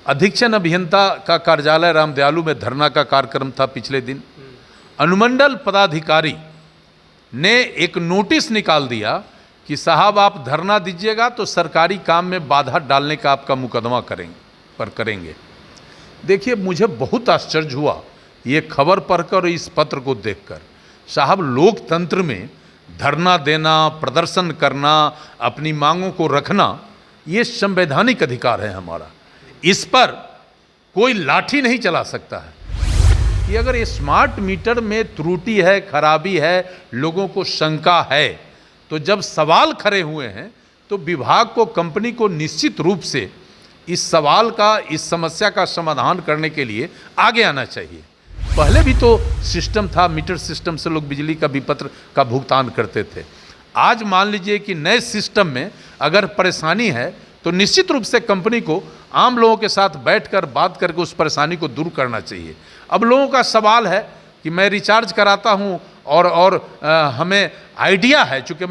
अधीक्षण अभियंता का कार्यालय रामदयालु में धरना का कार्यक्रम था पिछले दिन। अनुमंडल पदाधिकारी ने एक नोटिस निकाल दिया कि साहब आप धरना दीजिएगा तो सरकारी काम में बाधा डालने का आपका मुकदमा करेंगे। देखिए, मुझे बहुत आश्चर्य हुआ ये खबर पढ़कर और इस पत्र को देखकर। साहब, लोकतंत्र में धरना देना, प्रदर्शन करना, अपनी मांगों को रखना, ये संवैधानिक अधिकार है हमारा। इस पर कोई लाठी नहीं चला सकता है कि अगर स्मार्ट मीटर में त्रुटि है, खराबी है, लोगों को शंका है, तो जब सवाल खड़े हुए हैं तो विभाग को, कंपनी को निश्चित रूप से इस सवाल का, इस समस्या का समाधान करने के लिए आगे आना चाहिए। पहले भी तो सिस्टम था, मीटर सिस्टम से लोग बिजली का विपत्र का भुगतान करते थे। आज मान लीजिए कि नए सिस्टम में अगर परेशानी है तो निश्चित रूप से कंपनी को आम लोगों के साथ बैठकर बात करके उस परेशानी को दूर करना चाहिए। अब लोगों का सवाल है कि मैं रिचार्ज कराता हूं और हमें आइडिया है, चूँकि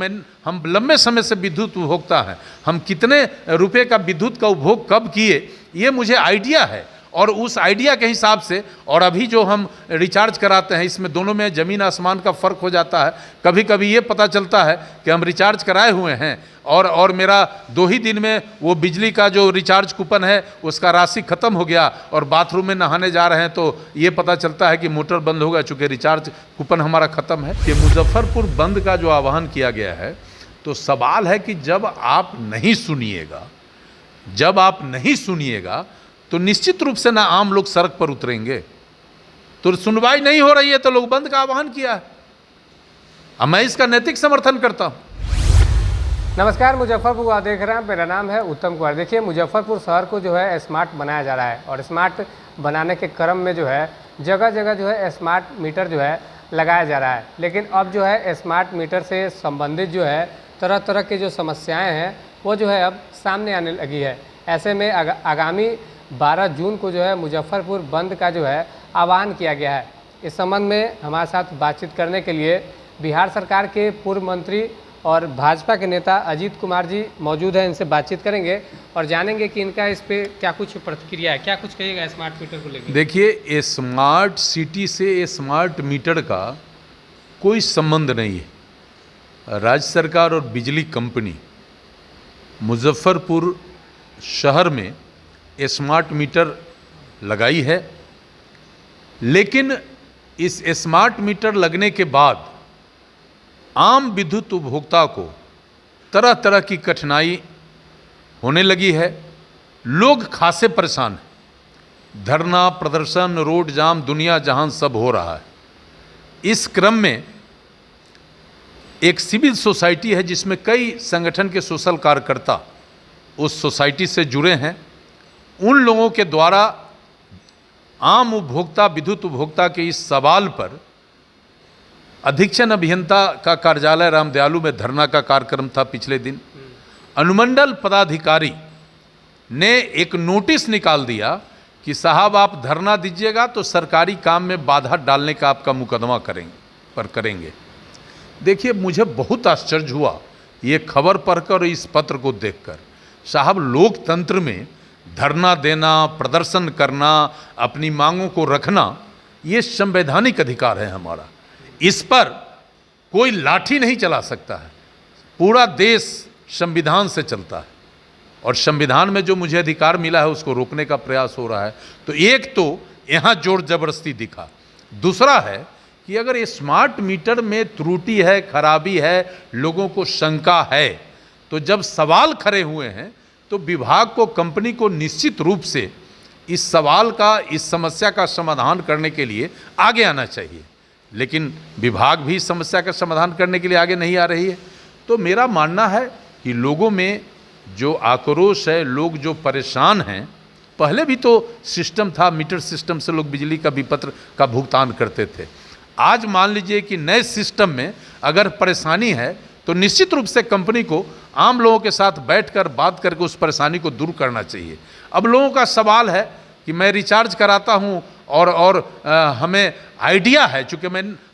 हम लंबे समय से विद्युत उपभोक्ता हैं, हम कितने रुपए का विद्युत का उपभोग कब किए ये मुझे आइडिया है, और उस आइडिया के हिसाब से और अभी जो हम रिचार्ज कराते हैं इसमें दोनों में ज़मीन आसमान का फ़र्क हो जाता है। कभी कभी ये पता चलता है कि हम रिचार्ज कराए हुए हैं और मेरा 2 ही दिन में वो बिजली का जो रिचार्ज कूपन है उसका राशि ख़त्म हो गया, और बाथरूम में नहाने जा रहे हैं तो ये पता चलता है कि मोटर बंद हो गया, चूँकि रिचार्ज कूपन हमारा ख़त्म है। कि मुजफ्फरपुर बंद का जो आह्वान किया गया है, तो सवाल है कि जब आप नहीं सुनिएगा तो निश्चित रूप से ना आम लोग सड़क पर उतरेंगे। तो सुनवाई नहीं हो रही है तो लोग बंद का आह्वान किया है, अब मैं इसका नैतिक समर्थन करता हूं। नमस्कार, मुजफ्फरपुर आप देख रहे हैं। मेरा नाम है उत्तम कुमार। देखिए, मुजफ्फरपुर शहर को जो है स्मार्ट बनाया जा रहा है, और स्मार्ट बनाने के क्रम में जो है जगह जगह जो है स्मार्ट मीटर जो है लगाया जा रहा है। लेकिन अब जो है स्मार्ट मीटर से संबंधित जो है तरह तरह की जो समस्याएँ हैं वो जो है अब सामने आने लगी है। ऐसे में आगामी 12 जून को जो है मुजफ्फरपुर बंद का जो है आह्वान किया गया है। इस संबंध में हमारे साथ बातचीत करने के लिए बिहार सरकार के पूर्व मंत्री और भाजपा के नेता अजीत कुमार जी मौजूद हैं। इनसे बातचीत करेंगे और जानेंगे कि इनका इस पे क्या कुछ प्रतिक्रिया है, क्या कुछ कहिएगा स्मार्ट मीटर को लेकर। देखिए, स्मार्ट सिटी से स्मार्ट मीटर का कोई संबंध नहीं है। राज्य सरकार और बिजली कंपनी मुजफ्फरपुर शहर में स्मार्ट मीटर लगाई है, लेकिन इस स्मार्ट मीटर लगने के बाद आम विद्युत उपभोक्ता को तरह तरह की कठिनाई होने लगी है। लोग खासे परेशान हैं। धरना, प्रदर्शन, रोड जाम दुनिया जहां सब हो रहा है। इस क्रम में एक सिविल सोसाइटी है जिसमें कई संगठन के सोशल कार्यकर्ता उस सोसाइटी से जुड़े हैं। उन लोगों के द्वारा आम उपभोक्ता, विद्युत उपभोक्ता के इस सवाल पर अधीक्षण अभियंता का कार्यालय रामदयालु में धरना का कार्यक्रम था पिछले दिन। अनुमंडल पदाधिकारी ने एक नोटिस निकाल दिया कि साहब आप धरना दीजिएगा तो सरकारी काम में बाधा डालने का आपका मुकदमा करेंगे। देखिए, मुझे बहुत आश्चर्य हुआ ये खबर पढ़कर और इस पत्र को देखकर। साहब, लोकतंत्र में धरना देना, प्रदर्शन करना, अपनी मांगों को रखना, ये संवैधानिक अधिकार है हमारा। इस पर कोई लाठी नहीं चला सकता है। पूरा देश संविधान से चलता है, और संविधान में जो मुझे अधिकार मिला है उसको रोकने का प्रयास हो रहा है। तो एक तो यहाँ जोर जबरदस्ती दिखा, दूसरा है कि अगर ये स्मार्ट मीटर में त्रुटि है, खराबी है, लोगों को शंका है, तो जब सवाल खड़े हुए हैं तो विभाग को, कंपनी को निश्चित रूप से इस सवाल का, इस समस्या का समाधान करने के लिए आगे आना चाहिए। लेकिन विभाग भी इस समस्या का समाधान करने के लिए आगे नहीं आ रही है। तो मेरा मानना है कि लोगों में जो आक्रोश है, लोग जो परेशान हैं, पहले भी तो सिस्टम था, मीटर सिस्टम से लोग बिजली का विपत्र का भुगतान करते थे। आज मान लीजिए कि नए सिस्टम में अगर परेशानी है तो निश्चित रूप से कंपनी को आम लोगों के साथ बैठकर बात करके उस परेशानी को दूर करना चाहिए। अब लोगों का सवाल है कि मैं रिचार्ज कराता हूं और हमें आइडिया है, चूँकि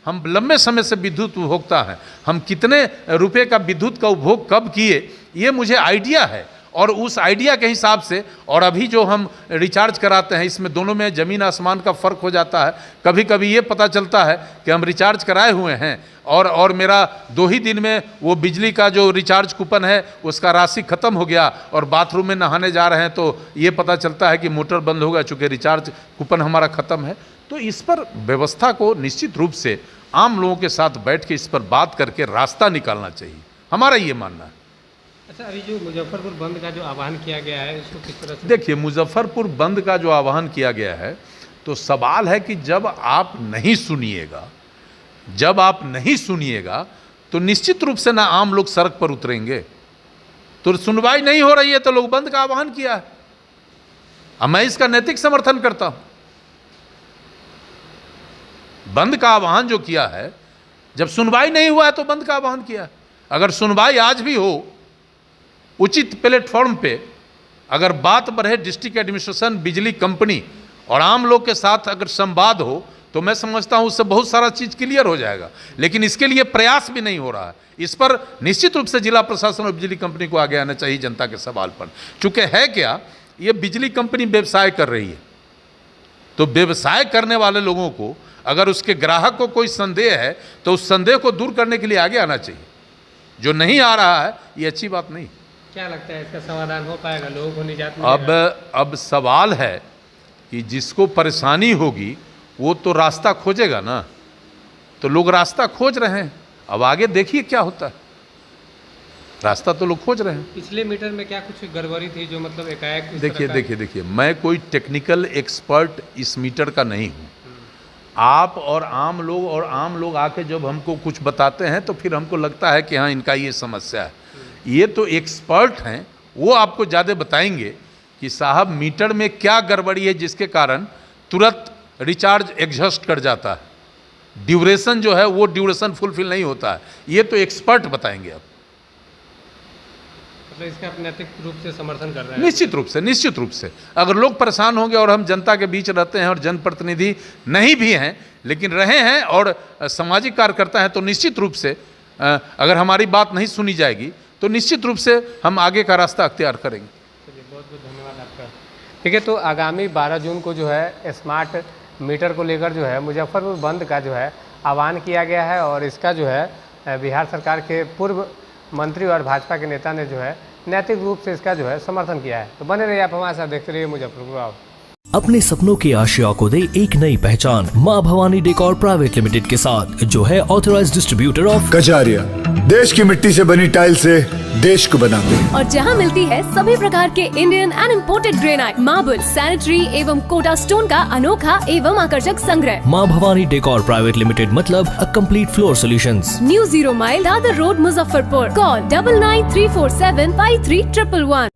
हम लंबे समय से विद्युत उपभोक्ता हैं, हम कितने रुपए का विद्युत का उपभोग कब किए ये मुझे आइडिया है, और उस आइडिया के हिसाब से, और अभी जो हम रिचार्ज कराते हैं इसमें दोनों में ज़मीन आसमान का फ़र्क हो जाता है। कभी कभी ये पता चलता है कि हम रिचार्ज कराए हुए हैं और मेरा 2 ही दिन में वो बिजली का जो रिचार्ज कूपन है उसका राशि ख़त्म हो गया, और बाथरूम में नहाने जा रहे हैं तो ये पता चलता है कि मोटर बंद होगा चूँकि रिचार्ज कूपन हमारा ख़त्म है। तो इस पर व्यवस्था को निश्चित रूप से आम लोगों के साथ बैठ के इस पर बात करके रास्ता निकालना चाहिए, हमारा ये मानना है। अच्छा, अभी जो मुजफ्फरपुर बंद का जो आह्वान किया गया है इसको किस तरह से? देखिए, मुजफ्फरपुर बंद का जो आह्वान किया गया है तो सवाल है कि जब आप नहीं सुनिएगा तो निश्चित रूप से ना आम लोग सड़क पर उतरेंगे। तो सुनवाई नहीं हो रही है तो लोग बंद का आह्वान किया है, अब मैं इसका नैतिक समर्थन करता हूं। बंद का आह्वान जो किया है, जब सुनवाई नहीं हुआ है तो बंद का आह्वान किया है। अगर सुनवाई आज भी हो उचित प्लेटफॉर्म पे, अगर बात बढ़े डिस्ट्रिक्ट एडमिनिस्ट्रेशन, बिजली कंपनी और आम लोग के साथ अगर संवाद हो तो मैं समझता हूं उससे बहुत सारा चीज़ क्लियर हो जाएगा। लेकिन इसके लिए प्रयास भी नहीं हो रहा है। इस पर निश्चित रूप से जिला प्रशासन और बिजली कंपनी को आगे आना चाहिए जनता के सवाल पर। चूँकि है क्या, ये बिजली कंपनी व्यवसाय कर रही है, तो व्यवसाय करने वाले लोगों को अगर उसके ग्राहक को कोई संदेह है तो उस संदेह को दूर करने के लिए आगे आना चाहिए। जो नहीं आ रहा है ये अच्छी बात नहीं। क्या लगता है इसका समाधान हो पाएगा, लोगों को निजात मिलेगा? अब सवाल है कि जिसको परेशानी होगी वो तो रास्ता खोजेगा ना, तो लोग रास्ता खोज रहे हैं। अब आगे देखिए क्या होता है, रास्ता तो लोग खोज रहे हैं। पिछले मीटर में क्या कुछ गड़बड़ी थी जो मतलब एकाएक? देखिए, मैं कोई टेक्निकल एक्सपर्ट इस मीटर का नहीं हूँ। आप और आम लोग आके जब हमको कुछ बताते हैं तो फिर हमको लगता है कि हाँ इनका ये समस्या है। ये तो एक्सपर्ट हैं, वो आपको ज़्यादा बताएंगे कि साहब मीटर में क्या गड़बड़ी है जिसके कारण तुरंत रिचार्ज एग्जॉस्ट कर जाता है, ड्यूरेशन जो है वो ड्यूरेशन फुलफिल नहीं होता है। ये तो एक्सपर्ट बताएंगे। आप मतलब इसका नैतिक रूप से समर्थन कर रहे हैं? निश्चित रूप से अगर लोग परेशान होंगे और हम जनता के बीच रहते हैं और जनप्रतिनिधि नहीं भी हैं लेकिन रहे हैं और सामाजिक कार्यकर्ता हैं, तो निश्चित रूप से अगर हमारी बात नहीं सुनी जाएगी तो निश्चित रूप से हम आगे का रास्ता अख्तियार करेंगे। चलिए, बहुत बहुत धन्यवाद आपका। ठीक है, तो आगामी 12 जून को जो है स्मार्ट मीटर को लेकर जो है मुजफ्फरपुर बंद का जो है आह्वान किया गया है, और इसका जो है बिहार सरकार के पूर्व मंत्री और भाजपा के नेता ने जो है नैतिक रूप से इसका जो है समर्थन किया है। तो बने रहिए आप हमारे साथ, देखते रहिए मुजफ्फरपुर। अपने सपनों की आशिया को दे एक नई पहचान माँ भवानी डेकोर प्राइवेट लिमिटेड के साथ, जो है ऑथराइज्ड डिस्ट्रीब्यूटर ऑफ कजारिया। देश की मिट्टी से बनी टाइल से देश को बनाते हैं, और जहां मिलती है सभी प्रकार के Indian and imported granite, marble, sanitary एवं कोटा स्टोन का अनोखा एवं आकर्षक संग्रह। माँ भवानी डेकोर प्राइवेट लिमिटेड मतलब a complete floor solutions. New 0 mile Dadar road, Muzaffarpur. Call 9934753111।